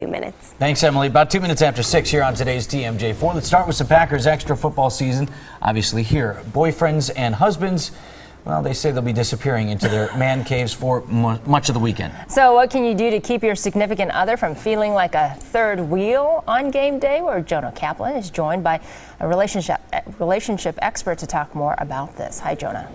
minutes. Thanks, Emily. About 2 minutes after 6 here on today's TMJ4. Let's start with some Packers extra football season. Obviously here, boyfriends and husbands, well, they say they'll be disappearing into their man caves for much of the weekend. So what can you do to keep your significant other from feeling like a third wheel on game day? Where Jonah Kaplan is joined by a relationship expert to talk more about this. Hi, Jonah.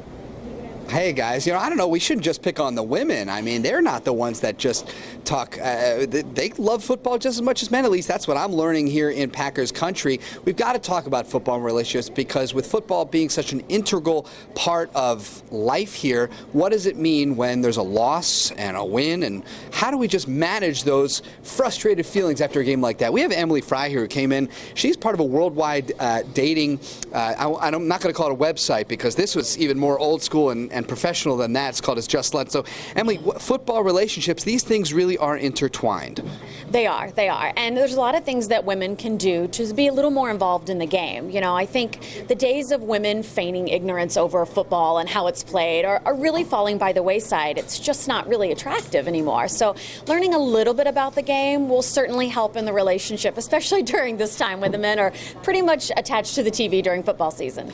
Hey guys, I don't know, we shouldn't just pick on the women. I mean, they're not the ones that just talk, they love football just as much as men. At least that's what I'm learning here in Packers country. We've got to talk about football and relationships, because with football being such an integral part of life here, what does it mean when there's a loss and a win, and how do we just manage those frustrated feelings after a game like that? We have Emily Fry here who came in. She's part of a worldwide dating, I'm not going to call it a website, because this was even more old school and professional than that. It's called It's Just Lunch. So, Emily, football relationships, these things really are intertwined. They are. And there's a lot of things that women can do to be a little more involved in the game. I think the days of women feigning ignorance over football and how it's played are really falling by the wayside. It's just not really attractive anymore. So learning a little bit about the game will certainly help in the relationship, especially during this time when the men are pretty much attached to the TV during football season.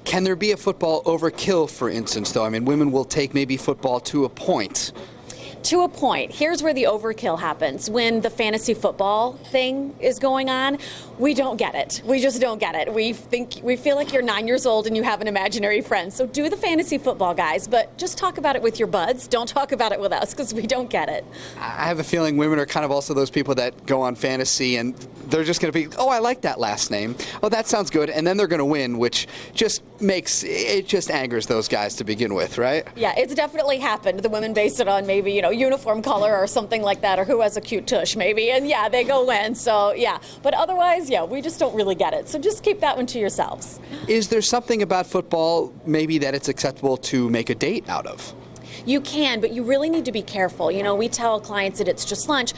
Can there be a football overkill, for instance, though? I mean, women will take maybe football to a point. To a point. Here's where the overkill happens. When the fantasy football thing is going on, we don't get it. We just don't get it. We feel like you're 9 years old and you have an imaginary friend. So do the fantasy football, guys, but just talk about it with your buds. Don't talk about it with us, because we don't get it. I have a feeling women are kind of also those people that go on fantasy and they're just going to be, oh, I like that last name. Oh, that sounds good. And then they're going to win, which just angers those guys to begin with, right? Yeah, it's definitely happened. The women base it on maybe, uniform color or something like that, or who has a cute tush maybe, and yeah, they go win. So yeah, but otherwise, yeah, we just don't really get it. So just keep that one to yourselves. Is there something about football maybe that it's acceptable to make a date out of? You can, but you really need to be careful. We tell clients that it's just lunch.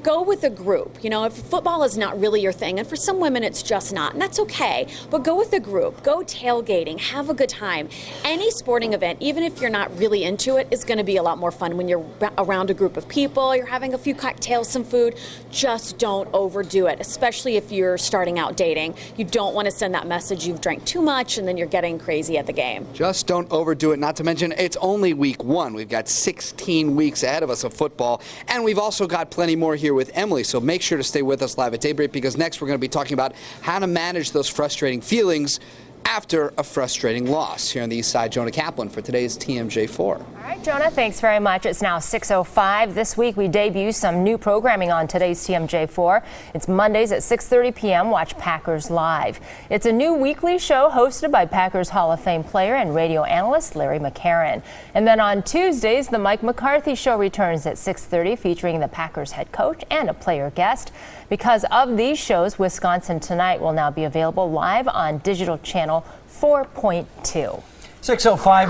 Go with a group. If football is not really your thing, and for some women it's just not, and that's okay, but go with a group. Go tailgating. Have a good time. Any sporting event, even if you're not really into it, is going to be a lot more fun when you're around a group of people, you're having a few cocktails, some food. Just don't overdo it, especially if you're starting out dating. You don't want to send that message you've drank too much and then you're getting crazy at the game. Just don't overdo it, not to mention it's only week 1. We've got 16 weeks ahead of us of football, and we've also got plenty more here with Emily, so make sure to stay with us live at daybreak, because next we're going to be talking about how to manage those frustrating feelings after a frustrating loss. Here on the East Side, Jonah Kaplan for today's TMJ4. All right, Jonah, thanks very much. It's now 6:05. This week we debut some new programming on today's TMJ4. It's Mondays at 6:30 p.m. Watch Packers Live. It's a new weekly show hosted by Packers Hall of Fame player and radio analyst Larry McCarron. And then on Tuesdays, the Mike McCarthy Show returns at 6:30, featuring the Packers head coach and a player guest. Because of these shows, Wisconsin Tonight will now be available live on digital channel 4.2. 6:05.